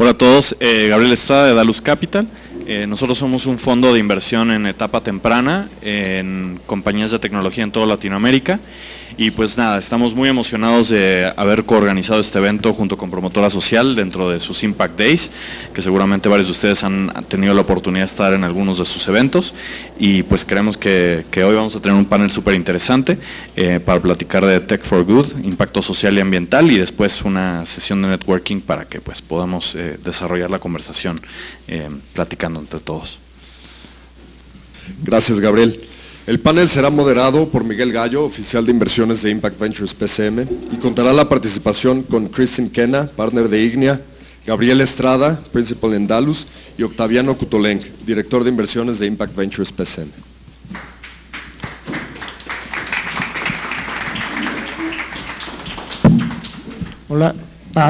Hola a todos, Gabriel Estrada de Dalus Capital. Nosotros somos un fondo de inversión en etapa temprana en compañías de tecnología en toda Latinoamérica y pues nada, estamos muy emocionados de haber coorganizado este evento junto con Promotora Social dentro de sus Impact Days, que seguramente varios de ustedes han tenido la oportunidad de estar en algunos de sus eventos y pues creemos que hoy vamos a tener un panel súper interesante para platicar de Tech for Good, impacto social y ambiental, y después una sesión de networking para que pues podamos desarrollar la conversación platicando entre todos. Gracias, Gabriel. El panel será moderado por Miguel Gallo, oficial de inversiones de Impact Ventures PCM, y contará la participación con Christine Kena, partner de Ignea, Gabriel Estrada, principal en Dalus, y Octaviano Cutolenc, director de inversiones de Impact Ventures PCM. Hola.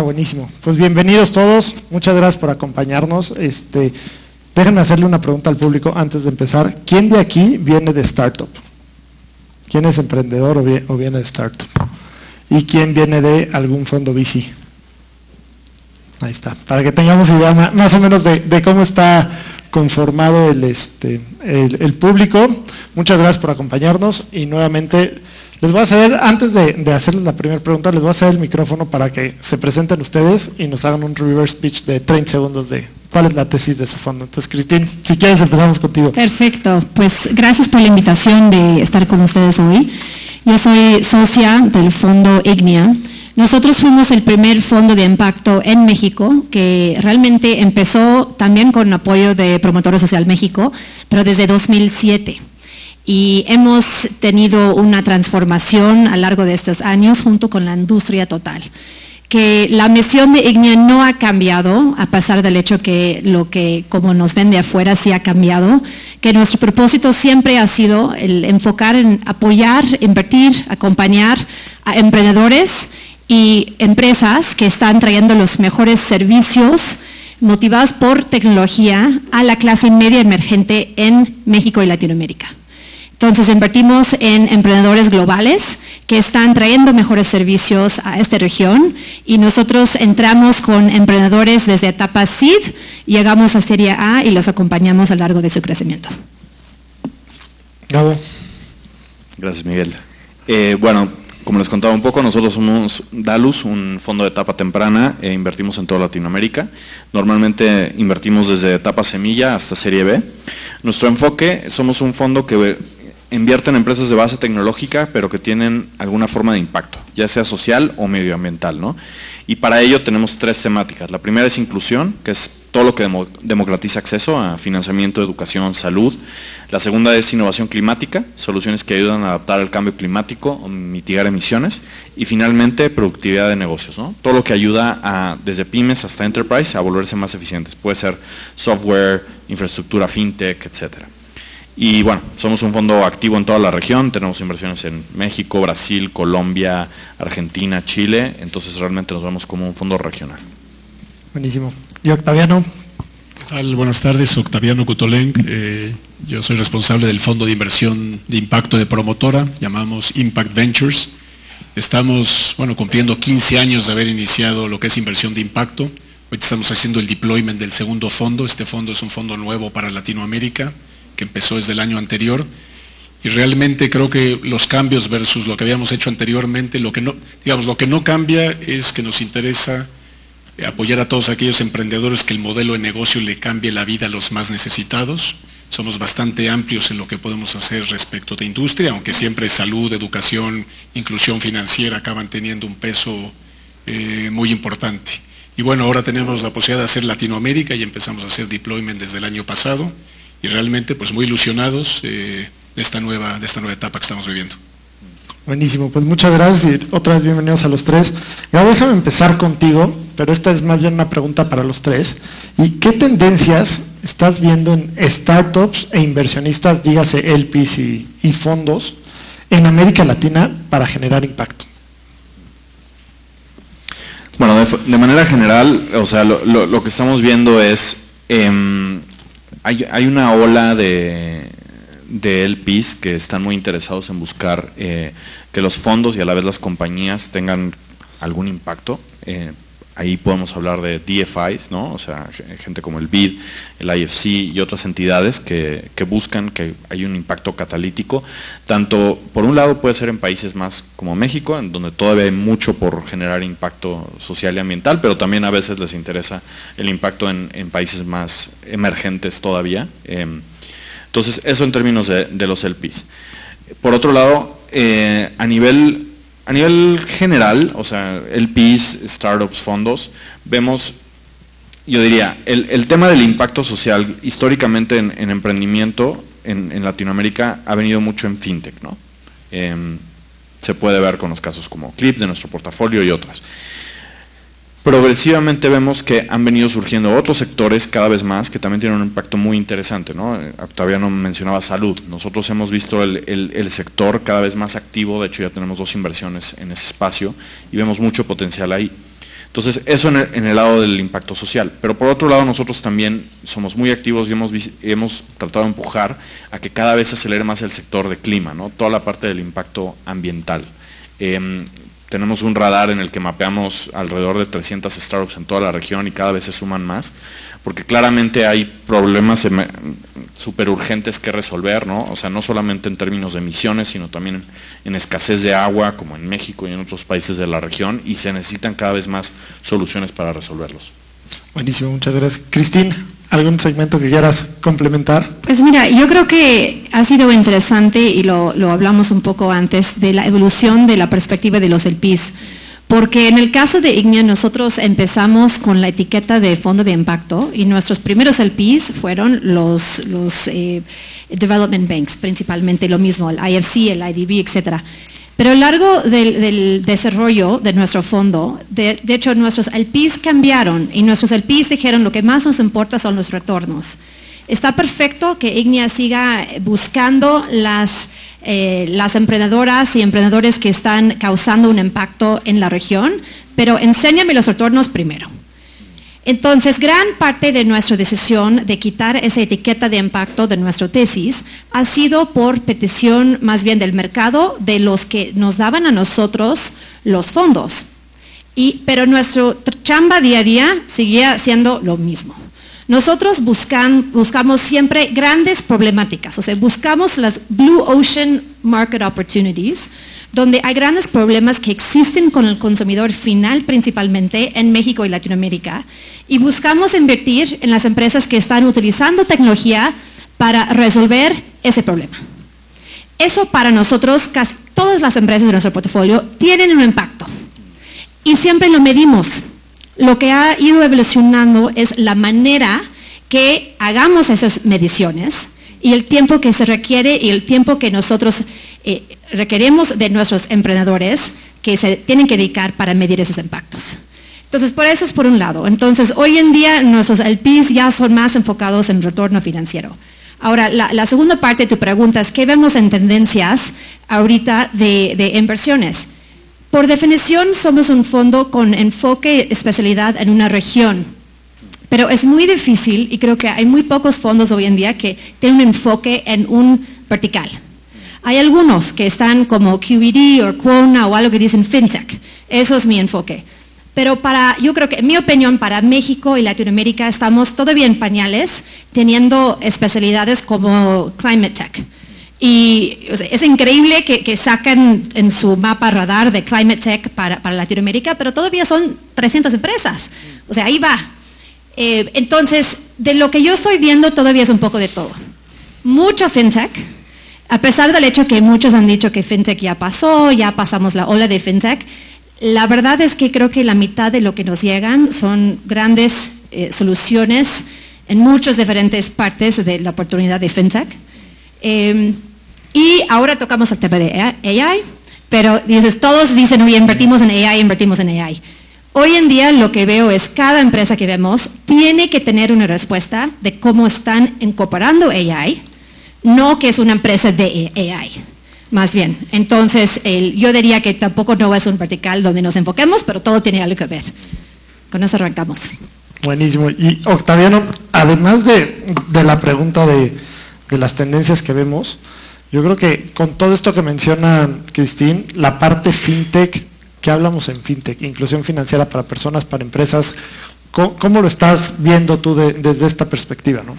Buenísimo. Pues bienvenidos todos. Muchas gracias por acompañarnos. Déjenme hacerle una pregunta al público antes de empezar. ¿Quién de aquí viene de startup? ¿Quién es emprendedor o viene de startup? ¿Y quién viene de algún fondo VC? Ahí está. Para que tengamos idea más o menos de cómo está conformado el público. Muchas gracias por acompañarnos y nuevamente les voy a ceder, antes de hacerles la primera pregunta, les voy a ceder el micrófono para que se presenten ustedes y nos hagan un reverse pitch de 30 segundos de cuál es la tesis de su fondo. Entonces, Christine, si quieres empezamos contigo. Perfecto, pues gracias por la invitación de estar con ustedes hoy. Yo soy socia del fondo Ignea. Nosotros fuimos el primer fondo de impacto en México que realmente empezó también con apoyo de Promotora Social México, pero desde 2007. Y hemos tenido una transformación a lo largo de estos años junto con la industria total. Que la misión de Ignea no ha cambiado, a pesar del hecho que lo que como nos ven de afuera sí ha cambiado, que nuestro propósito siempre ha sido el enfocar en apoyar, invertir, acompañar a emprendedores y empresas que están trayendo los mejores servicios motivados por tecnología a la clase media emergente en México y Latinoamérica. Entonces invertimos en emprendedores globales que están trayendo mejores servicios a esta región y nosotros entramos con emprendedores desde etapa seed, llegamos a Serie A y los acompañamos a lo largo de su crecimiento. Gabo. Gracias, Miguel. Bueno, como les contaba un poco, nosotros somos Dalus, un fondo de etapa temprana, invertimos en toda Latinoamérica. Normalmente invertimos desde etapa semilla hasta Serie B. Nuestro enfoque, somos un fondo que invierten en empresas de base tecnológica, pero que tienen alguna forma de impacto, ya sea social o medioambiental, ¿no? Y para ello tenemos tres temáticas. La primera es inclusión, que es todo lo que democratiza acceso a financiamiento, educación, salud. La segunda es innovación climática, soluciones que ayudan a adaptar al cambio climático o mitigar emisiones. Y finalmente, productividad de negocios, ¿no? Todo lo que ayuda desde pymes hasta enterprise a volverse más eficientes. Puede ser software, infraestructura, fintech, etcétera. Y bueno, somos un fondo activo en toda la región, tenemos inversiones en México, Brasil, Colombia, Argentina, Chile, entonces realmente nos vemos como un fondo regional. Buenísimo. ¿Y Octaviano? ¿Qué tal? Buenas tardes, Octaviano Cutolenc. Yo soy responsable del fondo de inversión de impacto de Promotora, llamamos Impact Ventures. Estamos cumpliendo 15 años de haber iniciado lo que es inversión de impacto. Hoy estamos haciendo el deployment del segundo fondo. Este fondo es un fondo nuevo para Latinoamérica, que empezó desde el año anterior, y realmente creo que los cambios versus lo que habíamos hecho anteriormente, lo que no cambia es que nos interesa apoyar a todos aquellos emprendedores que el modelo de negocio le cambie la vida a los más necesitados. Somos bastante amplios en lo que podemos hacer respecto de industria, aunque siempre salud, educación, inclusión financiera acaban teniendo un peso muy importante. Y bueno, ahora tenemos la posibilidad de hacer Latinoamérica y empezamos a hacer deployment desde el año pasado. Y realmente pues muy ilusionados de esta nueva etapa que estamos viviendo. Buenísimo, pues muchas gracias y otra vez bienvenidos a los tres. Gabo, déjame empezar contigo, pero esta es más bien una pregunta para los tres. ¿Y qué tendencias estás viendo en startups e inversionistas, dígase LPs y fondos, en América Latina para generar impacto? Bueno, de manera general, o sea, lo que estamos viendo es hay una ola de LPs que están muy interesados en buscar que los fondos y a la vez las compañías tengan algún impacto. Ahí podemos hablar de DFIs, ¿no? O sea, gente como el BID, el IFC y otras entidades que buscan que haya un impacto catalítico. Tanto, por un lado, puede ser en países más como México, en donde todavía hay mucho por generar impacto social y ambiental, pero también a veces les interesa el impacto en países más emergentes todavía. Entonces, eso en términos de los LPs. Por otro lado, a nivel general, o sea, LPs, startups, fondos, vemos, yo diría, el tema del impacto social históricamente en emprendimiento en Latinoamérica ha venido mucho en fintech, ¿no? Se puede ver con los casos como Clip de nuestro portafolio y otras. Progresivamente vemos que han venido surgiendo otros sectores cada vez más que también tienen un impacto muy interesante, ¿no? Octaviano mencionaba salud. Nosotros hemos visto el sector cada vez más activo, de hecho ya tenemos 2 inversiones en ese espacio y vemos mucho potencial ahí. Entonces, eso en el lado del impacto social. Pero por otro lado, nosotros también somos muy activos y hemos tratado de empujar a que cada vez se acelere más el sector de clima, ¿no? Toda la parte del impacto ambiental. Tenemos un radar en el que mapeamos alrededor de 300 startups en toda la región y cada vez se suman más, porque claramente hay problemas súper urgentes que resolver, ¿no? O sea, no solamente en términos de emisiones, sino también en escasez de agua, como en México y en otros países de la región, y se necesitan cada vez más soluciones para resolverlos. Buenísimo, muchas gracias. Cristín, ¿algún segmento que quieras complementar? Pues mira, yo creo que ha sido interesante y lo hablamos un poco antes de la evolución de la perspectiva de los LPs, porque en el caso de Ignea nosotros empezamos con la etiqueta de fondo de impacto y nuestros primeros LPs fueron los development banks, principalmente lo mismo, el IFC, el IDB, etcétera. Pero a lo largo del desarrollo de nuestro fondo, de hecho nuestros LPs cambiaron y nuestros LPs dijeron lo que más nos importa son los retornos. Está perfecto que Ignea siga buscando las emprendedoras y emprendedores que están causando un impacto en la región, pero enséñame los retornos primero. Entonces, gran parte de nuestra decisión de quitar esa etiqueta de impacto de nuestra tesis ha sido por petición más bien del mercado, de los que nos daban a nosotros los fondos. Pero nuestra chamba día a día seguía siendo lo mismo. Nosotros buscamos siempre grandes problemáticas, o sea, buscamos las Blue Ocean Market Opportunities, donde hay grandes problemas que existen con el consumidor final principalmente en México y Latinoamérica, y buscamos invertir en las empresas que están utilizando tecnología para resolver ese problema. Eso para nosotros, casi todas las empresas de nuestro portafolio tienen un impacto y siempre lo medimos. Lo que ha ido evolucionando es la manera que hagamos esas mediciones y el tiempo que se requiere y el tiempo que nosotros requerimos de nuestros emprendedores que se tienen que dedicar para medir esos impactos. Entonces, por eso es por un lado. Entonces, hoy en día nuestros LPs ya son más enfocados en retorno financiero. Ahora, la segunda parte de tu pregunta es, ¿qué vemos en tendencias ahorita de inversiones? Por definición, somos un fondo con enfoque, especialidad en una región, pero es muy difícil y creo que hay muy pocos fondos hoy en día que tienen un enfoque en un vertical. Hay algunos que están como QED o Quona o algo que dicen FinTech, eso es mi enfoque. Pero yo creo que, en mi opinión, para México y Latinoamérica estamos todavía en pañales, teniendo especialidades como Climate Tech. Y o sea, es increíble que sacan en su mapa radar de Climate Tech para Latinoamérica, pero todavía son 300 empresas. O sea, ahí va. Entonces, de lo que yo estoy viendo, todavía es un poco de todo. Mucho FinTech, a pesar del hecho que muchos han dicho que FinTech ya pasó, ya pasamos la ola de FinTech. La verdad es que creo que la mitad de lo que nos llegan son grandes soluciones en muchas diferentes partes de la oportunidad de FinTech. Y ahora tocamos el tema de AI, pero todos dicen, oye, invertimos en AI. Hoy en día lo que veo es cada empresa que vemos tiene que tener una respuesta de cómo están incorporando AI, no que es una empresa de AI. Más bien, entonces yo diría que tampoco no es un vertical donde nos enfoquemos, pero todo tiene algo que ver. Con eso arrancamos. Buenísimo. Y Octaviano, además de la pregunta de las tendencias que vemos, yo creo que con todo esto que menciona Cristín, la parte fintech ¿Qué hablamos en fintech? Inclusión financiera para personas, para empresas. ¿Cómo lo estás viendo tú desde esta perspectiva, ¿no?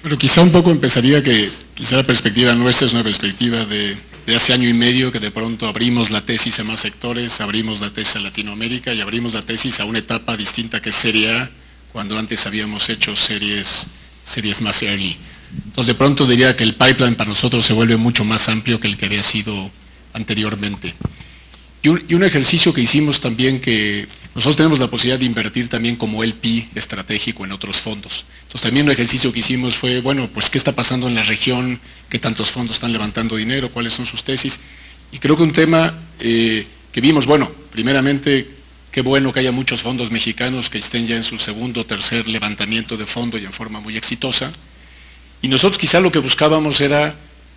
Bueno, quizá un poco empezaría que quizá la perspectiva nuestra es una perspectiva de hace año y medio, que de pronto abrimos la tesis a más sectores, abrimos la tesis a Latinoamérica y abrimos la tesis a una etapa distinta que es Serie A, cuando antes habíamos hecho series más early. Entonces de pronto diría que el pipeline para nosotros se vuelve mucho más amplio que el que había sido anteriormente. Y un ejercicio que hicimos también, que nosotros tenemos la posibilidad de invertir también como LP estratégico en otros fondos. Entonces también un ejercicio que hicimos fue, bueno, pues qué está pasando en la región, qué tantos fondos están levantando dinero, cuáles son sus tesis. Y creo que un tema que vimos, bueno, primeramente, qué bueno que haya muchos fondos mexicanos que estén ya en su segundo o tercer levantamiento de fondo y en forma muy exitosa. Y nosotros quizá lo que buscábamos era,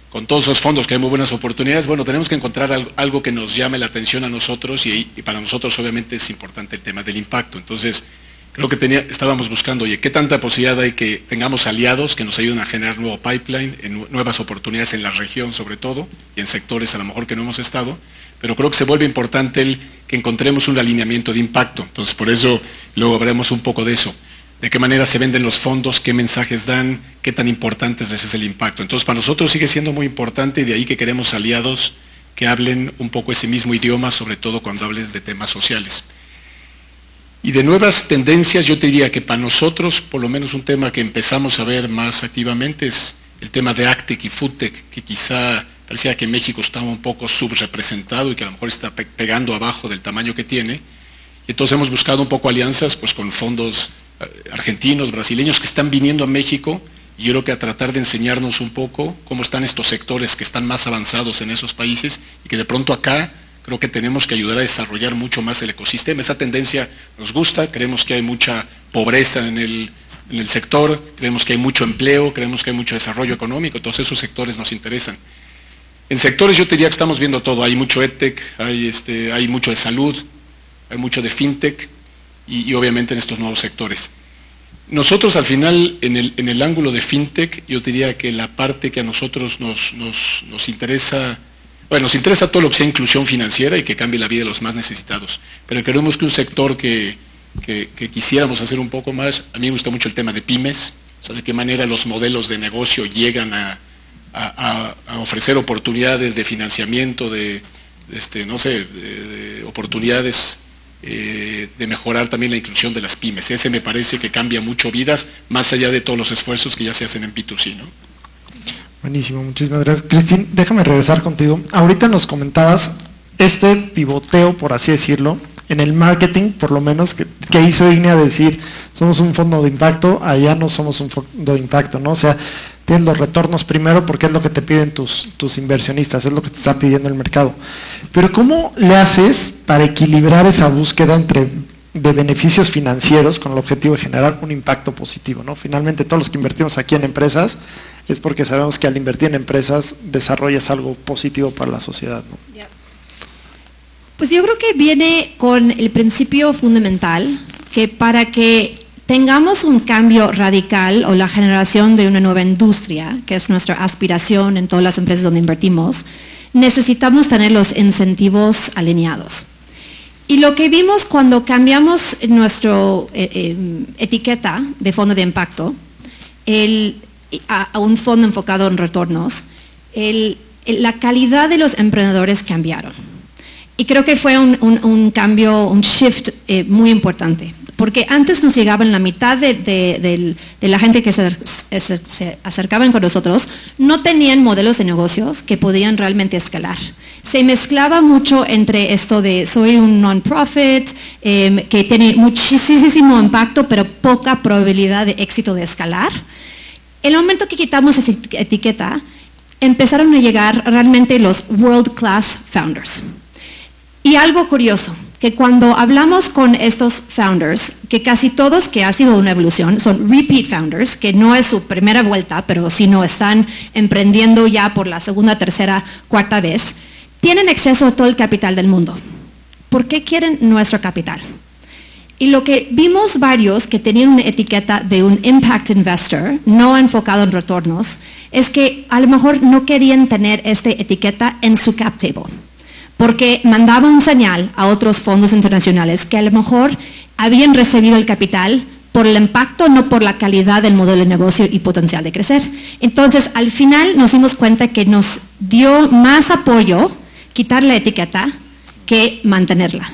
con todos esos fondos que hay muy buenas oportunidades, bueno, tenemos que encontrar algo que nos llame la atención a nosotros y para nosotros obviamente es importante el tema del impacto. Entonces, creo que estábamos buscando, oye, ¿qué tanta posibilidad hay que tengamos aliados que nos ayuden a generar nuevo pipeline, nuevas oportunidades en la región sobre todo, y en sectores a lo mejor que no hemos estado? Pero creo que se vuelve importante el que encontremos un alineamiento de impacto. Entonces, por eso luego hablaremos un poco de eso. De qué manera se venden los fondos, qué mensajes dan, qué tan importante es el impacto. Entonces, para nosotros sigue siendo muy importante y de ahí que queremos aliados que hablen un poco ese mismo idioma, sobre todo cuando hables de temas sociales. Y de nuevas tendencias, yo te diría que para nosotros, por lo menos un tema que empezamos a ver más activamente es el tema de AgTech y FoodTech, que quizá parecía que México estaba un poco subrepresentado y que a lo mejor está pegando abajo del tamaño que tiene. Y entonces hemos buscado un poco alianzas pues, con fondos argentinos, brasileños que están viniendo a México, y yo creo que a tratar de enseñarnos un poco cómo están estos sectores que están más avanzados en esos países y que de pronto acá creo que tenemos que ayudar a desarrollar mucho más el ecosistema. Esa tendencia nos gusta, creemos que hay mucha pobreza en el sector, creemos que hay mucho empleo, creemos que hay mucho desarrollo económico, todos esos sectores nos interesan. En sectores yo te diría que estamos viendo todo, hay mucho EdTech, hay mucho de salud, hay mucho de FinTech, y obviamente en estos nuevos sectores. Nosotros al final, en el ángulo de FinTech, yo diría que la parte que a nosotros nos interesa, bueno, nos interesa todo lo que sea inclusión financiera y que cambie la vida de los más necesitados, pero creemos que un sector que quisiéramos hacer un poco más, a mí me gusta mucho el tema de pymes, o sea, de qué manera los modelos de negocio llegan a ofrecer oportunidades de financiamiento, de oportunidades de mejorar también la inclusión de las pymes. Ese me parece que cambia mucho vidas, más allá de todos los esfuerzos que ya se hacen en P2C, ¿no? Buenísimo, muchísimas gracias. Cristín, déjame regresar contigo. Ahorita nos comentabas este pivoteo, por así decirlo, en el marketing, por lo menos, que hizo Ignea decir, somos un fondo de impacto, allá no somos un fondo de impacto, ¿no? O sea, tienes los retornos primero porque es lo que te piden tus inversionistas, es lo que te está pidiendo el mercado. Pero ¿cómo le haces para equilibrar esa búsqueda de beneficios financieros con el objetivo de generar un impacto positivo, ¿no? Finalmente, todos los que invertimos aquí en empresas es porque sabemos que al invertir en empresas desarrollas algo positivo para la sociedad, ¿no? Yeah. Pues yo creo que viene con el principio fundamental que para que tengamos un cambio radical o la generación de una nueva industria, que es nuestra aspiración en todas las empresas donde invertimos, necesitamos tener los incentivos alineados. Y lo que vimos cuando cambiamos nuestra etiqueta de fondo de impacto a un fondo enfocado en retornos, la calidad de los emprendedores cambiaron. Y creo que fue un cambio, un shift muy importante. Porque antes nos llegaban la mitad de la gente que se acercaban con nosotros, no tenían modelos de negocios que podían realmente escalar. Se mezclaba mucho entre esto de soy un non-profit, que tiene muchísimo impacto, pero poca probabilidad de éxito de escalar. En el momento que quitamos esa etiqueta, empezaron a llegar realmente los world class founders. Y algo curioso, que cuando hablamos con estos founders, que casi todos, que ha sido una evolución, son repeat founders, que no es su primera vuelta, pero sino están emprendiendo ya por la segunda, tercera, cuarta vez, tienen acceso a todo el capital del mundo. ¿Por qué quieren nuestro capital? Y lo que vimos varios que tenían una etiqueta de un impact investor, no enfocado en retornos, es que a lo mejor no querían tener esta etiqueta en su cap table. porque mandaba un señal a otros fondos internacionales que a lo mejor habían recibido el capital por el impacto, no por la calidad del modelo de negocio y potencial de crecer. Entonces, al final nos dimos cuenta que nos dio más apoyo quitar la etiqueta que mantenerla,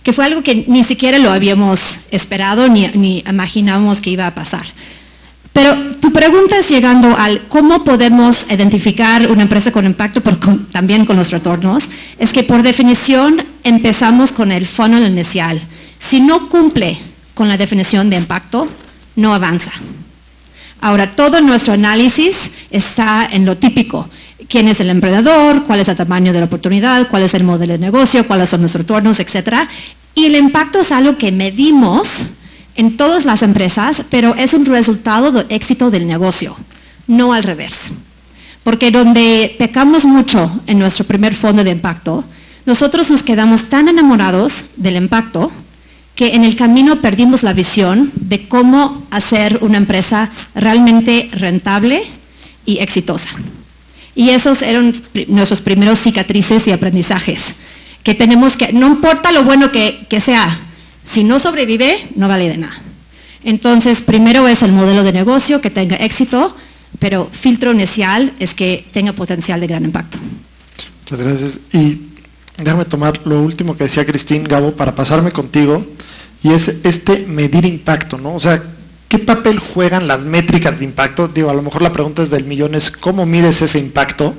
que fue algo que ni siquiera lo habíamos esperado ni imaginábamos que iba a pasar. Pero tu pregunta es llegando al cómo podemos identificar una empresa con impacto, pero también con los retornos, es que por definición empezamos con el funnel inicial. Si no cumple con la definición de impacto, no avanza. Ahora, todo nuestro análisis está en lo típico. ¿Quién es el emprendedor? ¿Cuál es el tamaño de la oportunidad? ¿Cuál es el modelo de negocio? ¿Cuáles son los retornos? Etcétera. Y el impacto es algo que medimos en todas las empresas, pero es un resultado del éxito del negocio, no al revés. Porque donde pecamos mucho en nuestro primer fondo de impacto, nosotros nos quedamos tan enamorados del impacto que en el camino perdimos la visión de cómo hacer una empresa realmente rentable y exitosa. Y esos eran nuestros primeros cicatrices y aprendizajes, que tenemos que, no importa lo bueno que sea, si no sobrevive, no vale de nada. Entonces, primero es el modelo de negocio, que tenga éxito, pero filtro inicial es que tenga potencial de gran impacto. Muchas gracias. Y déjame tomar lo último que decía Cristín, Gabo, para pasarme contigo, y es medir impacto, ¿no? O sea, ¿qué papel juegan las métricas de impacto? Digo, a lo mejor la pregunta es del millón, es ¿cómo mides ese impacto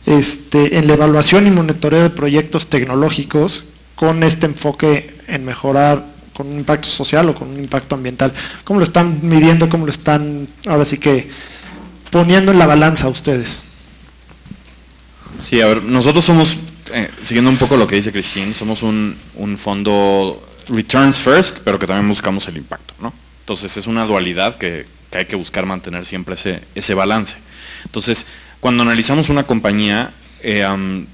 en la evaluación y monitoreo de proyectos tecnológicos con este enfoque en mejorar con un impacto social o con un impacto ambiental? ¿Cómo lo están midiendo? ¿Cómo lo están, ahora sí que, poniendo en la balanza ustedes? Sí, a ver, nosotros somos, siguiendo un poco lo que dice Cristín, somos un fondo returns first, pero que también buscamos el impacto, ¿no? Entonces es una dualidad que hay que buscar mantener siempre ese balance. Entonces, cuando analizamos una compañía,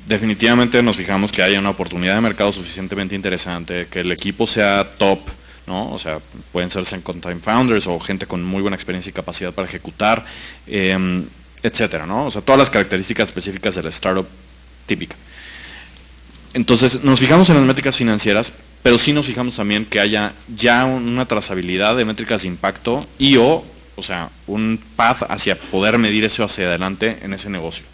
definitivamente nos fijamos que haya una oportunidad de mercado suficientemente interesante, que el equipo sea top, ¿no? O sea, pueden ser second time founders o gente con muy buena experiencia y capacidad para ejecutar, etcétera, ¿no? O sea, todas las características específicas de la startup típica. Entonces, nos fijamos en las métricas financieras, pero sí nos fijamos también que haya ya una trazabilidad de métricas de impacto y o sea, un path hacia poder medir eso hacia adelante en ese negocio.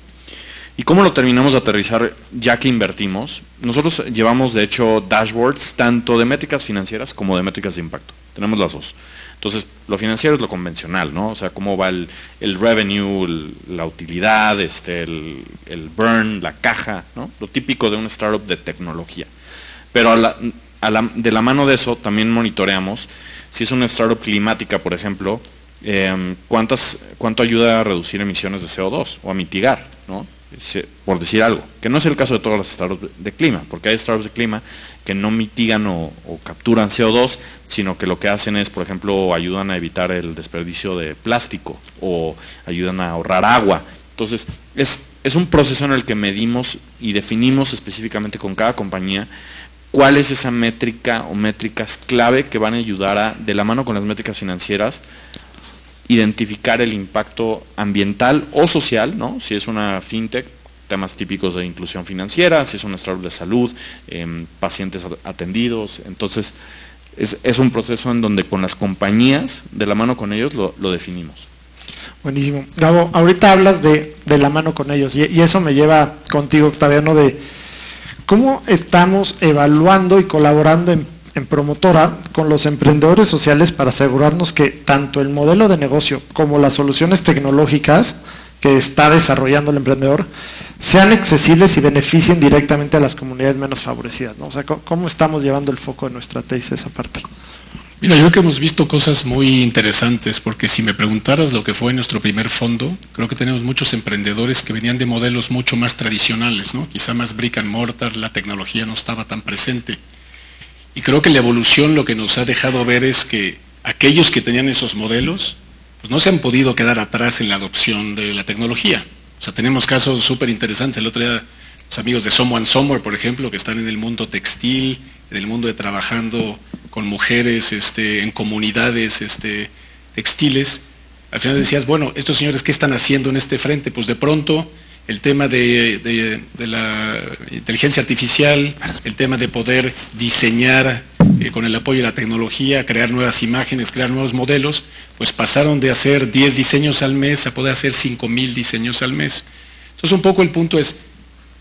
¿Y cómo lo terminamos de aterrizar ya que invertimos? Nosotros llevamos, de hecho, dashboards tanto de métricas financieras como de métricas de impacto. Tenemos las dos. Entonces, lo financiero es lo convencional, ¿no? O sea, cómo va el revenue, la utilidad, el burn, la caja, ¿no? Lo típico de una startup de tecnología. Pero de la mano de eso también monitoreamos si es una startup climática, por ejemplo, cuánto ayuda a reducir emisiones de CO2 o a mitigar, ¿no? Por decir algo, que no es el caso de todas las startups de clima, porque hay startups de clima que no mitigan o capturan CO2, sino que lo que hacen es, por ejemplo, ayudan a evitar el desperdicio de plástico o ayudan a ahorrar agua. Entonces, es un proceso en el que medimos y definimos específicamente con cada compañía cuál es esa métrica o métricas clave que van a ayudar de la mano con las métricas financieras, identificar el impacto ambiental o social, ¿no? Si es una fintech, temas típicos de inclusión financiera, si es una startup de salud, pacientes atendidos. Entonces, es un proceso en donde con las compañías, de la mano con ellos, lo definimos. Buenísimo. Gabo, ahorita hablas de la mano con ellos, y eso me lleva contigo, Octaviano, de cómo estamos evaluando y colaborando en Promotora con los emprendedores sociales para asegurarnos que tanto el modelo de negocio como las soluciones tecnológicas que está desarrollando el emprendedor sean accesibles y beneficien directamente a las comunidades menos favorecidas, ¿no? O sea, ¿cómo estamos llevando el foco de nuestra tesis a esa parte? Mira, yo creo que hemos visto cosas muy interesantes, porque si me preguntaras lo que fue nuestro primer fondo, creo que tenemos muchos emprendedores que venían de modelos mucho más tradicionales, ¿no? Quizá más brick and mortar, la tecnología no estaba tan presente. Y creo que la evolución lo que nos ha dejado ver es que aquellos que tenían esos modelos, pues no se han podido quedar atrás en la adopción de la tecnología. O sea, tenemos casos súper interesantes. El otro día, los amigos de Someone Somewhere, por ejemplo, que están en el mundo textil, en el mundo de trabajando con mujeres, en comunidades textiles. Al final decías, bueno, estos señores, ¿qué están haciendo en este frente? Pues de pronto el tema de la inteligencia artificial, el tema de poder diseñar con el apoyo de la tecnología, crear nuevas imágenes, crear nuevos modelos, pues pasaron de hacer 10 diseños al mes a poder hacer 5,000 diseños al mes. Entonces un poco el punto es,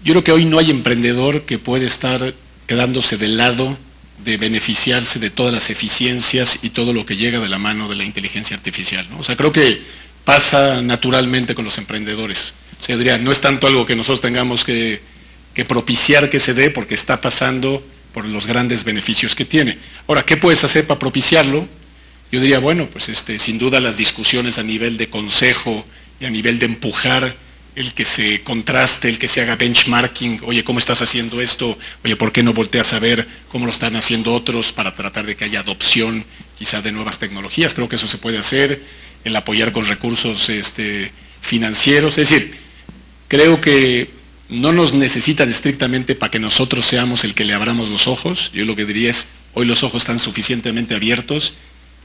yo creo que hoy no hay emprendedor que puede estar quedándose del lado de beneficiarse de todas las eficiencias y todo lo que llega de la mano de la inteligencia artificial, ¿no? O sea, creo que pasa naturalmente con los emprendedores. O sea, yo diría, no es tanto algo que nosotros tengamos que propiciar que se dé, porque está pasando por los grandes beneficios que tiene. Ahora, ¿qué puedes hacer para propiciarlo? Yo diría, bueno, pues sin duda las discusiones a nivel de consejo y a nivel de empujar el que se contraste, el que se haga benchmarking, oye, ¿cómo estás haciendo esto? Oye, ¿por qué no volteas a ver cómo lo están haciendo otros para tratar de que haya adopción quizá de nuevas tecnologías? Creo que eso se puede hacer, el apoyar con recursos financieros, es decir, creo que no nos necesitan estrictamente para que nosotros seamos el que le abramos los ojos. Yo lo que diría es, hoy los ojos están suficientemente abiertos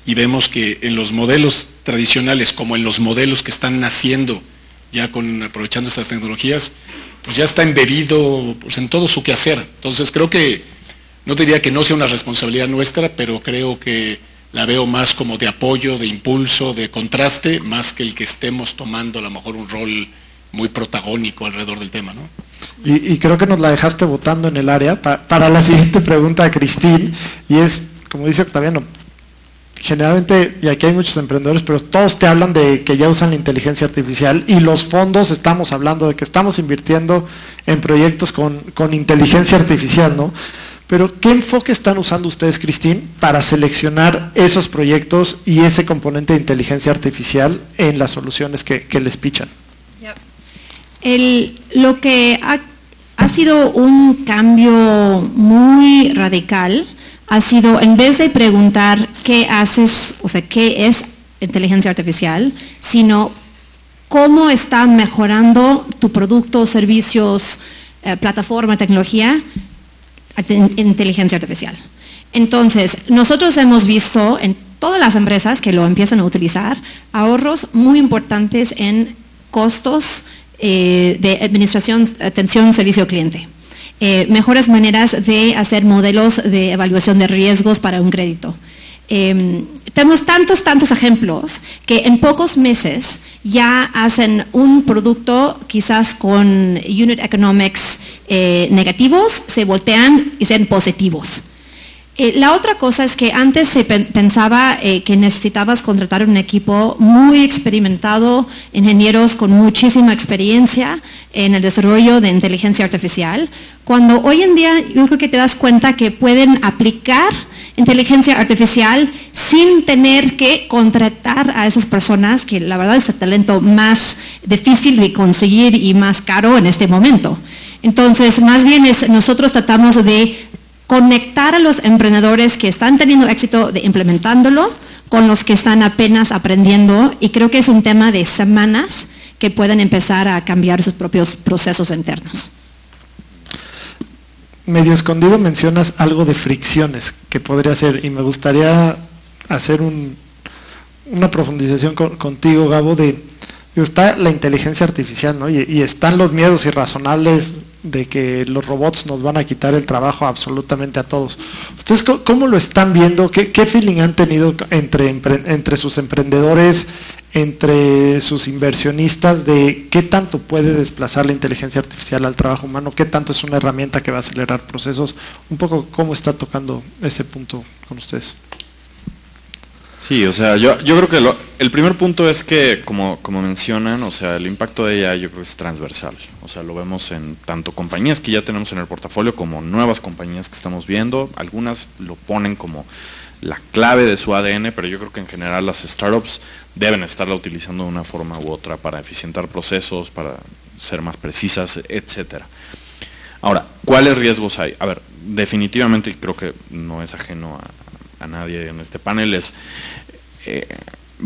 y vemos que en los modelos tradicionales como en los modelos que están naciendo ya aprovechando estas tecnologías, pues ya está embebido pues, en todo su quehacer. Entonces creo que, no diría que no sea una responsabilidad nuestra, pero creo que la veo más como de apoyo, de impulso, de contraste, más que el que estemos tomando a lo mejor un rol muy protagónico alrededor del tema, ¿no? Y creo que nos la dejaste votando en el área para la siguiente pregunta a Cristín, y es, como dice Octaviano, generalmente, y aquí hay muchos emprendedores, pero todos te hablan de que ya usan la inteligencia artificial, y los fondos estamos hablando de que estamos invirtiendo en proyectos con inteligencia artificial, ¿no? Pero, ¿qué enfoque están usando ustedes, Cristín, para seleccionar esos proyectos y ese componente de inteligencia artificial en las soluciones que les pichan? Lo que ha sido un cambio muy radical ha sido, en vez de preguntar qué haces, o sea, qué es inteligencia artificial, sino cómo está mejorando tu producto, servicios, plataforma, tecnología, inteligencia artificial. Entonces, nosotros hemos visto en todas las empresas que lo empiezan a utilizar ahorros muy importantes en costos de administración, atención, servicio al cliente. Mejores maneras de hacer modelos de evaluación de riesgos para un crédito. Tenemos tantos ejemplos que en pocos meses ya hacen un producto quizás con unit economics negativos, se voltean y sean positivos. La otra cosa es que antes se pensaba que necesitabas contratar un equipo muy experimentado, ingenieros con muchísima experiencia en el desarrollo de inteligencia artificial, cuando hoy en día yo creo que te das cuenta que pueden aplicar inteligencia artificial sin tener que contratar a esas personas, que la verdad es el talento más difícil de conseguir y más caro en este momento. Entonces, más bien nosotros tratamos de conectar a los emprendedores que están teniendo éxito de implementándolo con los que están apenas aprendiendo, y creo que es un tema de semanas que pueden empezar a cambiar sus propios procesos internos. Medio escondido mencionas algo de fricciones que podría ser, y me gustaría hacer una profundización contigo, Gabo, está la inteligencia artificial, ¿no? Y están los miedos irrazonables de que los robots nos van a quitar el trabajo absolutamente a todos. ¿Ustedes cómo lo están viendo? ¿Qué feeling han tenido entre sus emprendedores, entre sus inversionistas, de qué tanto puede desplazar la inteligencia artificial al trabajo humano? ¿Qué tanto es una herramienta que va a acelerar procesos? Un poco, ¿cómo está tocando ese punto con ustedes? Sí, o sea, yo creo que el primer punto es que, como mencionan, o sea, el impacto de ella yo creo que es transversal. O sea, lo vemos en tanto compañías que ya tenemos en el portafolio como nuevas compañías que estamos viendo. Algunas lo ponen como la clave de su ADN, pero yo creo que en general las startups deben estarla utilizando de una forma u otra para eficientar procesos, para ser más precisas, etcétera. Ahora, ¿cuáles riesgos hay? A ver, definitivamente, y creo que no es ajeno a nadie en este panel, es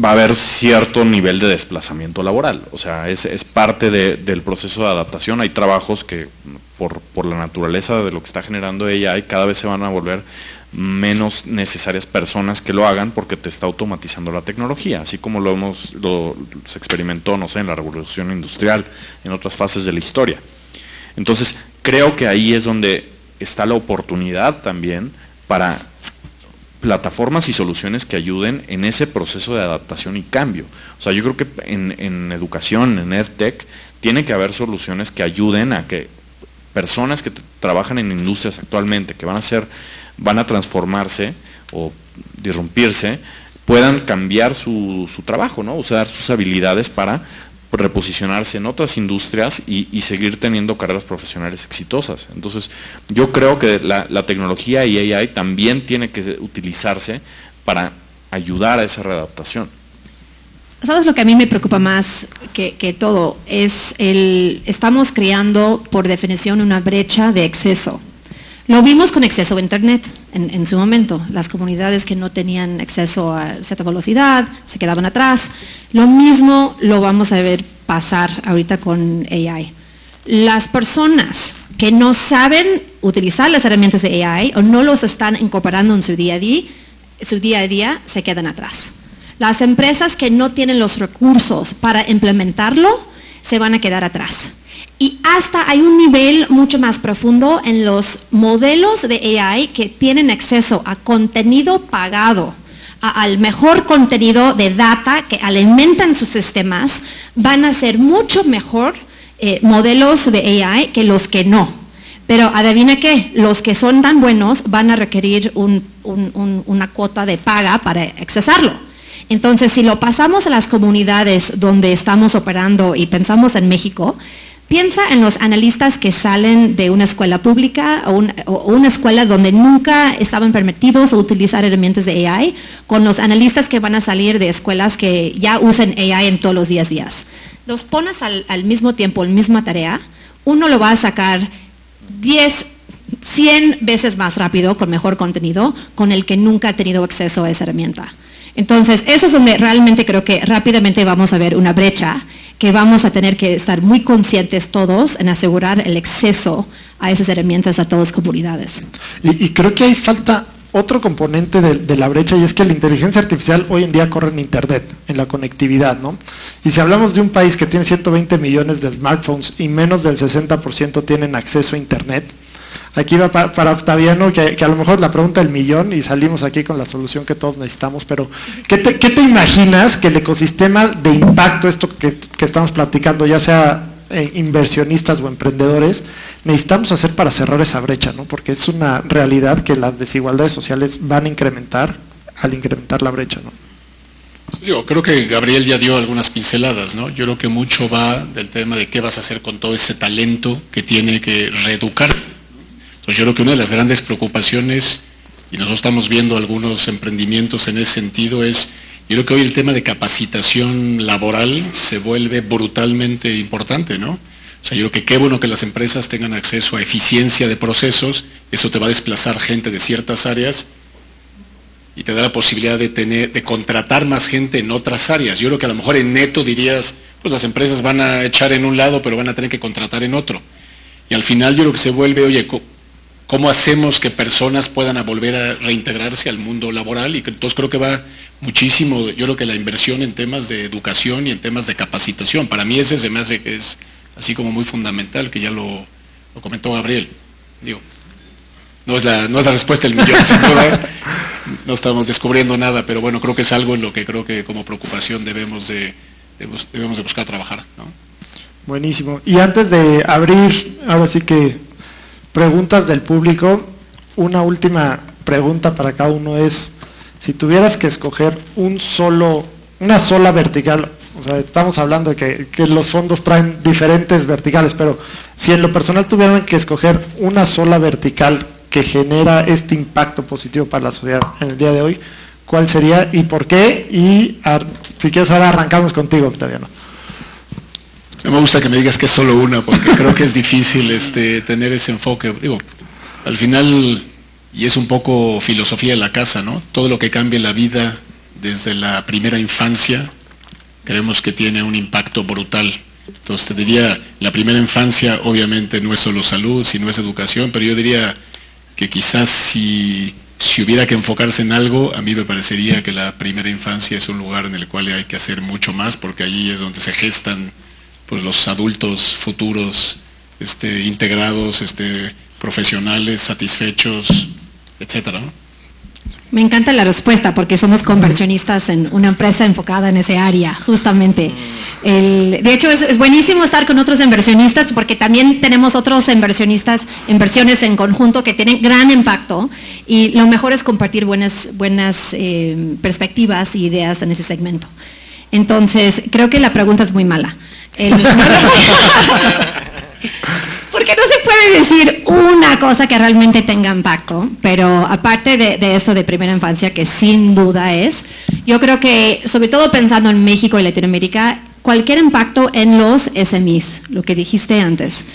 va a haber cierto nivel de desplazamiento laboral. O sea, es parte del proceso de adaptación. Hay trabajos que por la naturaleza de lo que está generando AI cada vez se van a volver menos necesarias personas que lo hagan porque te está automatizando la tecnología, así como se experimentó, no sé, en la revolución industrial, en otras fases de la historia. Entonces, creo que ahí es donde está la oportunidad también para plataformas y soluciones que ayuden en ese proceso de adaptación y cambio. O sea, yo creo que en educación, en EdTech, tiene que haber soluciones que ayuden a que personas que trabajan en industrias actualmente, que van a transformarse o disrumpirse, puedan cambiar su trabajo, ¿no? Usar sus habilidades para reposicionarse en otras industrias y seguir teniendo carreras profesionales exitosas. Entonces, yo creo que la tecnología y AI también tiene que utilizarse para ayudar a esa readaptación. ¿Sabes lo que a mí me preocupa más que todo? Estamos creando, por definición, una brecha de acceso. Lo vimos con acceso a Internet en su momento. Las comunidades que no tenían acceso a cierta velocidad se quedaban atrás. Lo mismo lo vamos a ver pasar ahorita con AI. Las personas que no saben utilizar las herramientas de AI o no los están incorporando en su día a día se quedan atrás. Las empresas que no tienen los recursos para implementarlo se van a quedar atrás. Y hasta hay un nivel mucho más profundo en los modelos de AI que tienen acceso a contenido pagado, al mejor contenido de data que alimentan sus sistemas, van a ser mucho mejor modelos de AI que los que no. Pero adivina qué, los que son tan buenos van a requerir una cuota de paga para accesarlo. Entonces, si lo pasamos a las comunidades donde estamos operando y pensamos en México, piensa en los analistas que salen de una escuela pública o una escuela donde nunca estaban permitidos utilizar herramientas de AI, con los analistas que van a salir de escuelas que ya usan AI en todos los días. Los pones al mismo tiempo, en la misma tarea, uno lo va a sacar 100 veces más rápido, con mejor contenido, con el que nunca ha tenido acceso a esa herramienta. Entonces, eso es donde realmente creo que rápidamente vamos a ver una brecha que vamos a tener que estar muy conscientes todos en asegurar el acceso a esas herramientas a todas las comunidades. Y creo que ahí falta otro componente de la brecha, y es que la inteligencia artificial hoy en día corre en Internet, en la conectividad, ¿no? Y si hablamos de un país que tiene 120 millones de smartphones y menos del 60% tienen acceso a Internet, aquí va para Octaviano, que a lo mejor la pregunta del millón y salimos aquí con la solución que todos necesitamos, pero ¿qué te imaginas que el ecosistema de impacto, esto que estamos platicando, ya sea inversionistas o emprendedores, necesitamos hacer para cerrar esa brecha, ¿no? Porque es una realidad que las desigualdades sociales van a incrementar al incrementar la brecha, ¿no? Yo creo que Gabriel ya dio algunas pinceladas, ¿no? Yo creo que mucho va del tema de qué vas a hacer con todo ese talento que tiene que reeducarse. Entonces yo creo que una de las grandes preocupaciones, y nosotros estamos viendo algunos emprendimientos en ese sentido, es, yo creo que hoy el tema de capacitación laboral se vuelve brutalmente importante, ¿no? O sea, yo creo que qué bueno que las empresas tengan acceso a eficiencia de procesos, eso te va a desplazar gente de ciertas áreas y te da la posibilidad de contratar más gente en otras áreas. Yo creo que a lo mejor en neto dirías, pues las empresas van a echar en un lado, pero van a tener que contratar en otro. Y al final yo creo que se vuelve, oye, ¿cómo hacemos que personas puedan volver a reintegrarse al mundo laboral? Y entonces creo que va muchísimo, yo creo que la inversión en temas de educación y en temas de capacitación, para mí ese se me hace que es así como muy fundamental, que ya lo comentó Gabriel. Digo, no es la respuesta del millón, sin duda, no estamos descubriendo nada, pero bueno, creo que es algo en lo que creo que como preocupación debemos de buscar trabajar, ¿no? Buenísimo. Y antes de abrir, ahora sí que preguntas del público, una última pregunta para cada uno es, si tuvieras que escoger una sola vertical, o sea, estamos hablando de que los fondos traen diferentes verticales, pero si en lo personal tuvieran que escoger una sola vertical que genera este impacto positivo para la sociedad en el día de hoy, ¿cuál sería y por qué? Y si quieres ahora arrancamos contigo, Octaviano. Me gusta que me digas que es solo una, porque creo que es difícil tener ese enfoque. Digo, al final, y es un poco filosofía de la casa, ¿no? Todo lo que cambie la vida desde la primera infancia, creemos que tiene un impacto brutal. Entonces te diría, la primera infancia obviamente no es solo salud, sino es educación, pero yo diría que quizás si hubiera que enfocarse en algo, a mí me parecería que la primera infancia es un lugar en el cual hay que hacer mucho más, porque allí es donde se gestan pues los adultos futuros integrados, profesionales, satisfechos, etcétera, ¿no? Me encanta la respuesta porque somos conversionistas en una empresa enfocada en ese área, justamente. De hecho, es buenísimo estar con otros inversionistas porque también tenemos otros inversiones en conjunto que tienen gran impacto y lo mejor es compartir buenas perspectivas e ideas en ese segmento. Entonces, creo que la pregunta es muy mala. Porque no se puede decir una cosa que realmente tenga impacto, pero aparte de esto de primera infancia, que sin duda es, yo creo que, sobre todo pensando en México y Latinoamérica, cualquier impacto en los SMEs, lo que dijiste antes,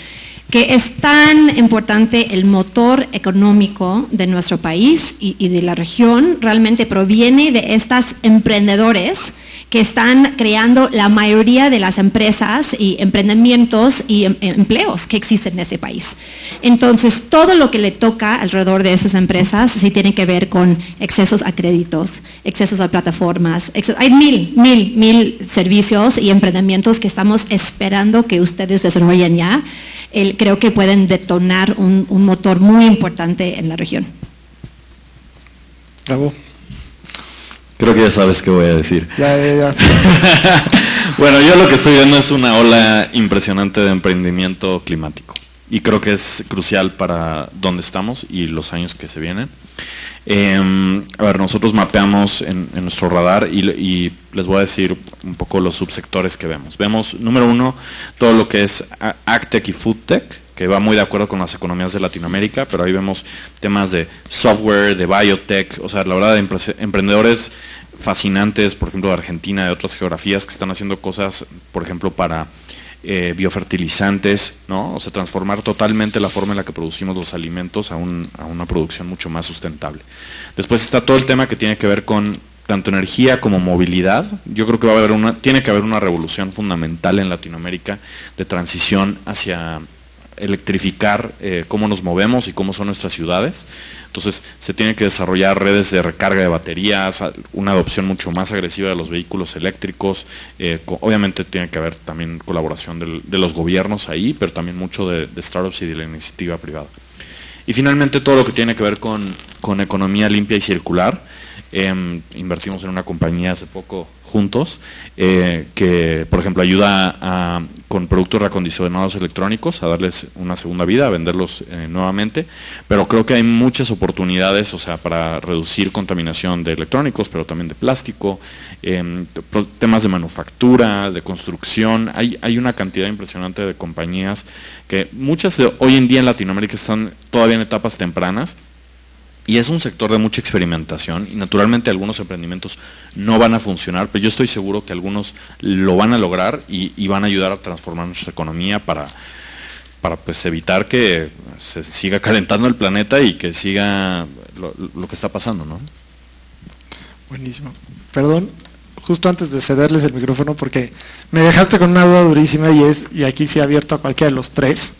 que es tan importante el motor económico de nuestro país y de la región, realmente proviene de estos emprendedores que están creando la mayoría de las empresas y emprendimientos y empleos que existen en ese país. Entonces, todo lo que le toca alrededor de esas empresas sí tiene que ver con accesos a créditos, accesos a plataformas. Hay mil servicios y emprendimientos que estamos esperando que ustedes desarrollen ya. Creo que pueden detonar un motor muy importante en la región. Gabo. Creo que ya sabes qué voy a decir. Ya. Bueno, yo lo que estoy viendo es una ola impresionante de emprendimiento climático. Y creo que es crucial para dónde estamos y los años que se vienen. A ver, nosotros mapeamos en nuestro radar y les voy a decir un poco los subsectores que vemos. Vemos, número uno, todo lo que es AgTech y FoodTech, que va muy de acuerdo con las economías de Latinoamérica, pero ahí vemos temas de software, de biotech, o sea, la verdad, de emprendedores fascinantes, por ejemplo, de Argentina, de otras geografías, que están haciendo cosas, por ejemplo, para biofertilizantes, ¿no? O sea, transformar totalmente la forma en la que producimos los alimentos a una producción mucho más sustentable. Después está todo el tema que tiene que ver con tanto energía como movilidad. Yo creo que tiene que haber una revolución fundamental en Latinoamérica de transición hacia electrificar cómo nos movemos y cómo son nuestras ciudades. Entonces se tienen que desarrollar redes de recarga de baterías, una adopción mucho más agresiva de los vehículos eléctricos. Obviamente tiene que haber también colaboración de los gobiernos ahí, pero también mucho de startups y de la iniciativa privada. Y finalmente todo lo que tiene que ver con economía limpia y circular. Invertimos en una compañía hace poco juntos que, por ejemplo, ayuda con productos reacondicionados electrónicos a darles una segunda vida, a venderlos nuevamente, pero creo que hay muchas oportunidades, o sea, para reducir contaminación de electrónicos, pero también de plástico, temas de manufactura, de construcción. Hay una cantidad impresionante de compañías que muchas de hoy en día en Latinoamérica están todavía en etapas tempranas. Y es un sector de mucha experimentación y naturalmente algunos emprendimientos no van a funcionar, pero yo estoy seguro que algunos lo van a lograr y van a ayudar a transformar nuestra economía para pues evitar que se siga calentando el planeta y que siga lo que está pasando, ¿no? Buenísimo. Perdón, justo antes de cederles el micrófono porque me dejaste con una duda durísima y aquí sí abierto a cualquiera de los tres.